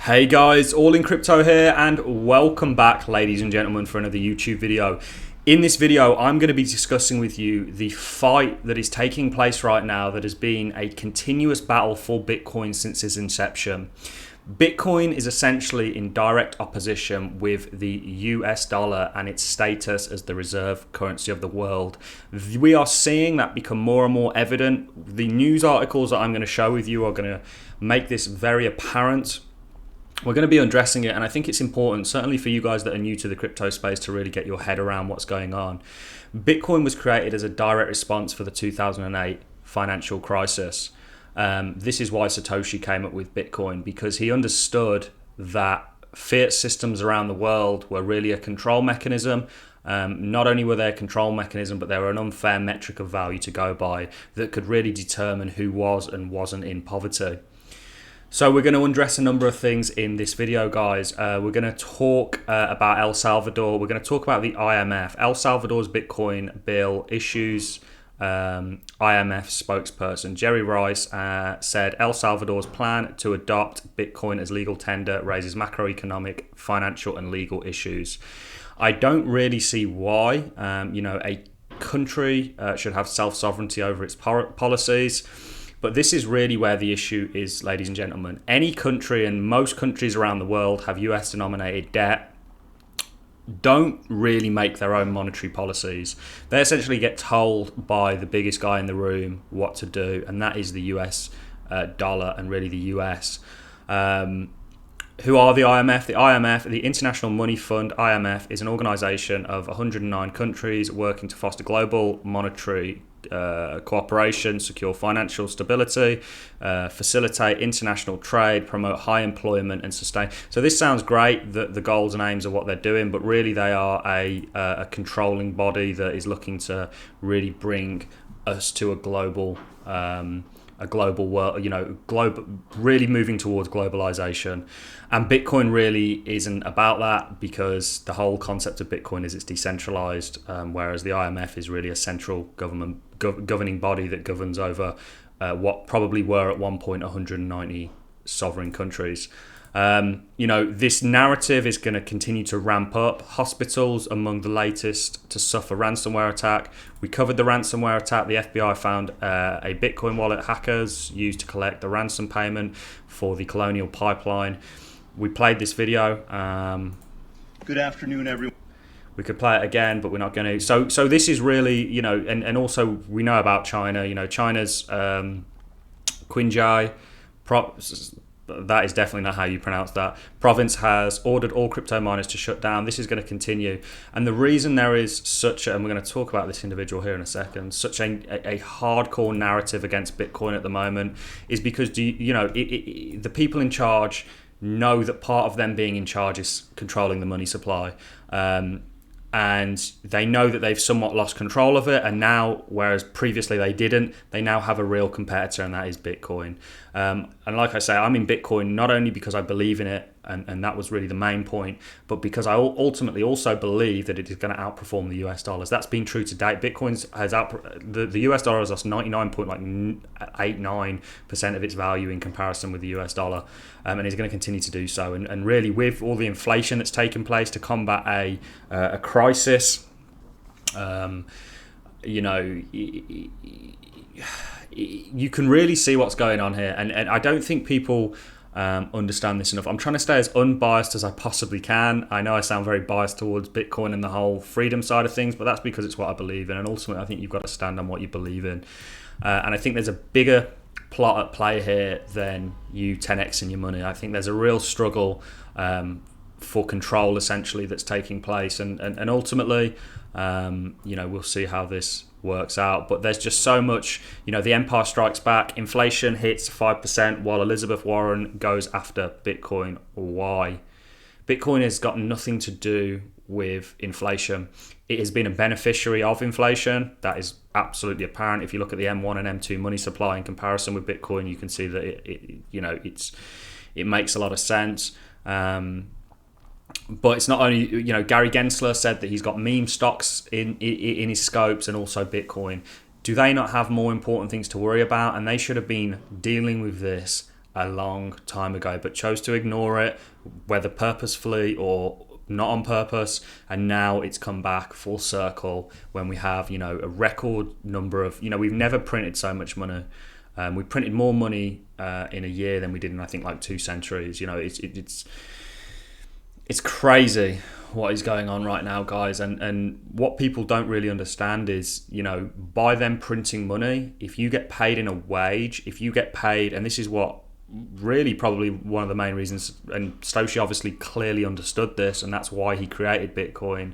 Hey guys, All in Crypto here, and welcome back, ladies and gentlemen, for another YouTube video. In this video, I'm going to be discussing with you the fight that is taking place right now that has been a continuous battle for Bitcoin since its inception. Bitcoin is essentially in direct opposition with the US dollar and its status as the reserve currency of the world. We are seeing that become more and more evident. The news articles that I'm going to show with you are going to make this very apparent. We're going to be addressing it, and I think it's important, certainly for you guys that are new to the crypto space, to really get your head around what's going on. Bitcoin was created as a direct response for the 2008 financial crisis. This is why Satoshi came up with Bitcoin, because he understood that fiat systems around the world were really a control mechanism. Not only were they a control mechanism, but they were an unfair metric of value to go by that could really determine who was and wasn't in poverty. So we're going to address a number of things in this video, guys. We're going to talk about El Salvador. We're going to talk about the IMF. El Salvador's Bitcoin bill issues. IMF spokesperson Jerry Rice said El Salvador's plan to adopt Bitcoin as legal tender raises macroeconomic, financial and legal issues. I don't really see why a country should have self-sovereignty over its policies. But this is really where the issue is, ladies and gentlemen. Any country, and most countries around the world have US denominated debt, don't really make their own monetary policies. They essentially get told by the biggest guy in the room what to do, and that is the US dollar and really the US. Who are the IMF? The IMF, the International Money Fund, IMF, is an organization of 109 countries working to foster global monetary cooperation, secure financial stability, facilitate international trade, promote high employment and sustain. So this sounds great, the goals and aims of what they're doing, but really they are a controlling body that is looking to really bring us to a global world, really moving towards globalization. And Bitcoin really isn't about that, because the whole concept of Bitcoin is it's decentralized, whereas the IMF is really a central governing body that governs over what probably were at one point 190 sovereign countries. This narrative is going to continue to ramp up. Hospitals among the latest to suffer ransomware attack. We covered the ransomware attack. The FBI found a Bitcoin wallet hackers used to collect the ransom payment for the Colonial Pipeline. We played this video. Good afternoon, everyone. We could play it again, but we're not going to. So this is really, and also we know about China. China's Qinghai, that is definitely not how you pronounce that, province has ordered all crypto miners to shut down. This is going to continue. And the reason there is and we're going to talk about this individual here in a second, such a hardcore narrative against Bitcoin at the moment is because, the people in charge know that part of them being in charge is controlling the money supply. And they know that they've somewhat lost control of it, and now, whereas previously they didn't, they now have a real competitor, and that is Bitcoin. And like I say, I'm in Bitcoin not only because I believe in it, and that was really the main point, but because I ultimately also believe that it is going to outperform the US dollars. That's been true to date. Bitcoin has the US dollar has lost 99.89% of its value in comparison with the US dollar, and is going to continue to do so. And really, with all the inflation that's taken place to combat a crisis, you can really see what's going on here, and I don't think people understand this enough. I'm trying to stay as unbiased as I possibly can. I know I sound very biased towards Bitcoin and the whole freedom side of things, but that's because it's what I believe in, and ultimately I think you've got to stand on what you believe in. And I think there's a bigger plot at play here than you 10xing your money. I think there's a real struggle for control, essentially, that's taking place, and ultimately we'll see how this works out. But there's just so much, the empire strikes back. Inflation hits 5% while Elizabeth Warren goes after Bitcoin. Why? Bitcoin has got nothing to do with inflation. It has been a beneficiary of inflation. That is absolutely apparent. If you look at the M1 and M2 money supply in comparison with Bitcoin, you can see that it makes a lot of sense. But it's not only, Gary Gensler said that he's got meme stocks in his scopes, and also Bitcoin. Do they not have more important things to worry about? And they should have been dealing with this a long time ago, but chose to ignore it, whether purposefully or not on purpose, and now it's come back full circle when we have, you know, a record number of, you know, we've never printed so much money. We printed more money in a year than we did in, I think, like 2 centuries. You know, it's crazy what is going on right now, guys. And what people don't really understand is, you know, by them printing money, if you get paid in a wage, if you get paid, and this is what really probably one of the main reasons, and Stoshi obviously clearly understood this, and that's why he created Bitcoin.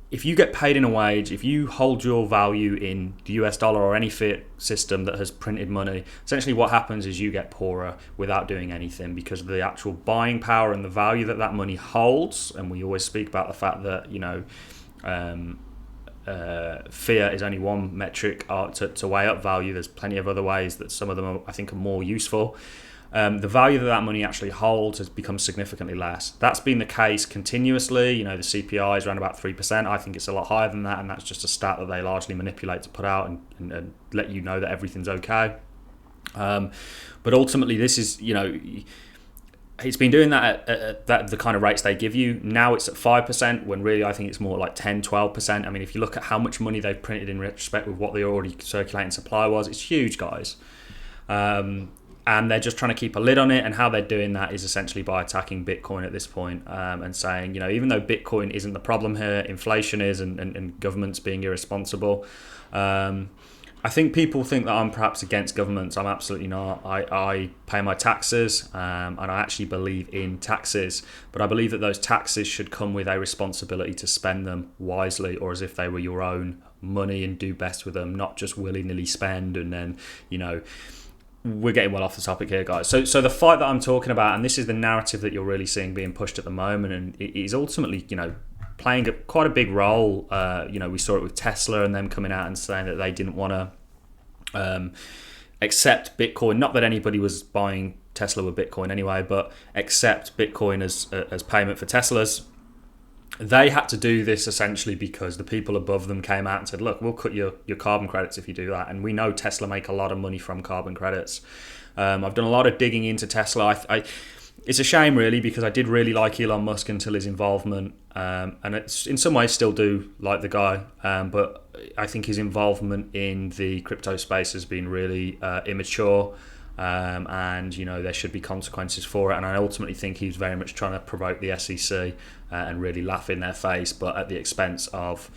If you get paid in a wage, if you hold your value in the US dollar or any fiat system that has printed money, essentially what happens is you get poorer without doing anything, because of the actual buying power and the value that that money holds. And we always speak about the fact that, you know, fiat is only one metric to weigh up value. There's plenty of other ways that some of them are, I think, are more useful. The value that money actually holds has become significantly less. That's been the case continuously. You know, the CPI is around about 3%. I think it's a lot higher than that, and that's just a stat that they largely manipulate to put out and let you know that everything's okay. But ultimately, this is, you know, it's been doing that at the kind of rates they give you. Now it's at 5%, when really I think it's more like 10, 12%. I mean, if you look at how much money they've printed in retrospect with what they already circulating supply was, it's huge, guys. And they're just trying to keep a lid on it. And how they're doing that is essentially by attacking Bitcoin at this point, and saying, you know, even though Bitcoin isn't the problem here, inflation is, and governments being irresponsible. I think people think that I'm perhaps against governments. I'm absolutely not. I pay my taxes, and I actually believe in taxes. But I believe that those taxes should come with a responsibility to spend them wisely, or as if they were your own money, and do best with them, not just willy-nilly spend. And then, you know, we're getting well off the topic here, guys. So the fight that I'm talking about, and this is the narrative that you're really seeing being pushed at the moment, and it is ultimately, you know, playing quite a big role. You know, we saw it with Tesla and them coming out and saying that they didn't want to accept Bitcoin. Not that anybody was buying Tesla with Bitcoin anyway, but accept Bitcoin as payment for Teslas. They had to do this essentially because the people above them came out and said, look, we'll cut your carbon credits if you do that. And we know Tesla make a lot of money from carbon credits. I've done a lot of digging into Tesla. It's a shame, really, because I did really like Elon Musk until his involvement. And it's in some ways still do like the guy. But I think his involvement in the crypto space has been really immature. And, you know, there should be consequences for it. And I ultimately think he's very much trying to provoke the SEC and really laugh in their face, but at the expense of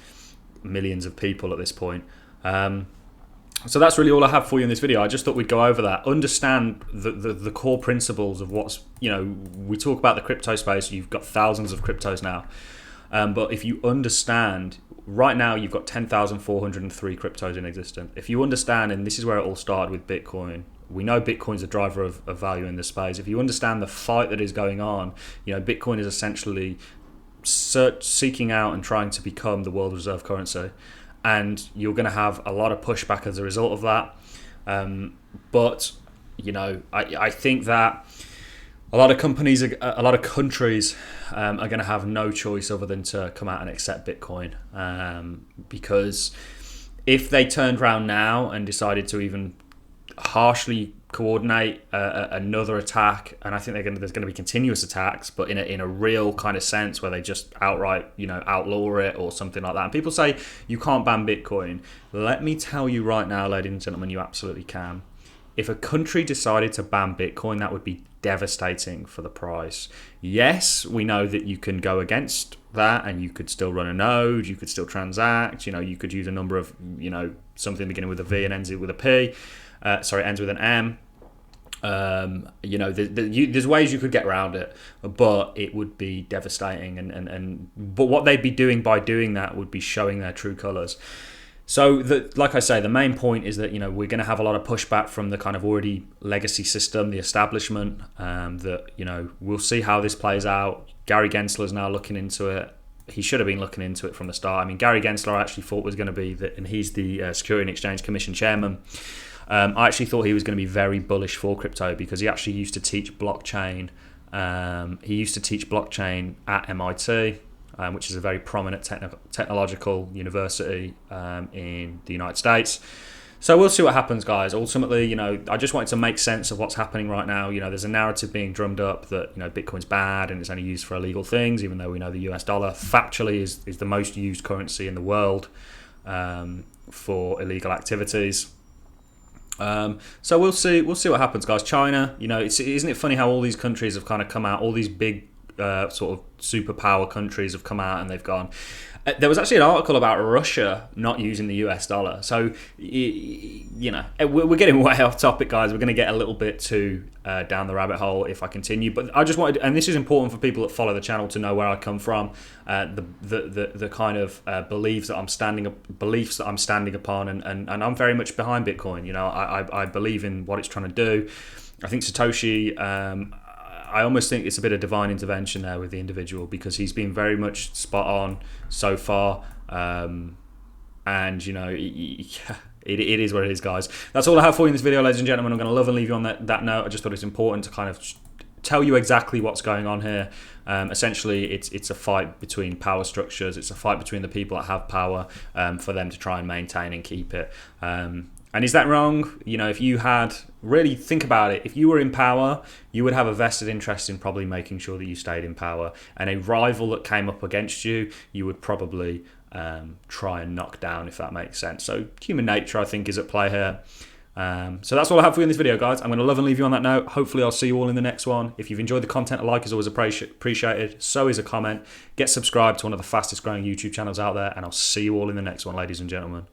millions of people at this point. So that's really all I have for you in this video. I just thought we'd go over that, understand the core principles of what's, you know, we talk about the crypto space. You've got thousands of cryptos now. But if you understand, right now you've got 10,403 cryptos in existence. If you understand, and this is where it all started with Bitcoin, we know Bitcoin's a driver of value in this space. If you understand the fight that is going on, you know, Bitcoin is essentially seeking out and trying to become the world reserve currency. And you're going to have a lot of pushback as a result of that. But, you know, I think that a lot of companies, a lot of countries are going to have no choice other than to come out and accept Bitcoin. Because if they turned around now and decided to even harshly coordinate another attack, and I think there's going to be continuous attacks, but in a real kind of sense where they just outright, you know, outlaw it or something like that. And people say you can't ban Bitcoin. Let me tell you right now, ladies and gentlemen, you absolutely can. If a country decided to ban Bitcoin, that would be devastating for the price. Yes, we know that you can go against that and you could still run a node, you could still transact, you know, you could use a number of, you know, something beginning with a V and ends with a P. Ends with an M. You know, there's ways you could get around it, but it would be devastating. But what they'd be doing by doing that would be showing their true colours. So, like I say, the main point is that, you know, we're going to have a lot of pushback from the kind of already legacy system, the establishment. That, you know, we'll see how this plays out. Gary Gensler's now looking into it. He should have been looking into it from the start. I mean, Gary Gensler I actually thought was going to be, and he's the Security and Exchange Commission chairman. I actually thought he was going to be very bullish for crypto because he actually used to teach blockchain. He used to teach blockchain at MIT, which is a very prominent technological university in the United States. So we'll see what happens, guys. Ultimately, I just wanted to make sense of what's happening right now. There's a narrative being drummed up that, Bitcoin's bad and it's only used for illegal things, even though we know the US dollar factually is the most used currency in the world for illegal activities. So we'll see what happens, guys. China, isn't it funny how all these countries have kind of come out, all these big sort of superpower countries have come out and they've gone. There was actually an article about Russia not using the US dollar. So, we're getting way off topic, guys. We're going to get a little bit too down the rabbit hole if I continue. But I just wanted, and this is important for people that follow the channel to know where I come from, the kind of beliefs that I'm standing upon, and I'm very much behind Bitcoin. I believe in what it's trying to do. I think Satoshi. I almost think it's a bit of divine intervention there with the individual, because he's been very much spot on so far. And, it is what it is, guys. That's all I have for you in this video, ladies and gentlemen. I'm going to love and leave you on that note. I just thought it's important to kind of tell you exactly what's going on here. Essentially, it's a fight between power structures. It's a fight between the people that have power for them to try and maintain and keep it. And is that wrong? If you had, really think about it, if you were in power, you would have a vested interest in probably making sure that you stayed in power. And a rival that came up against you, you would probably try and knock down, if that makes sense. So human nature, I think, is at play here. So that's all I have for you in this video, guys. I'm going to love and leave you on that note. Hopefully I'll see you all in the next one. If you've enjoyed the content, a like is always appreciated. So is a comment. Get subscribed to one of the fastest growing YouTube channels out there, and I'll see you all in the next one, ladies and gentlemen.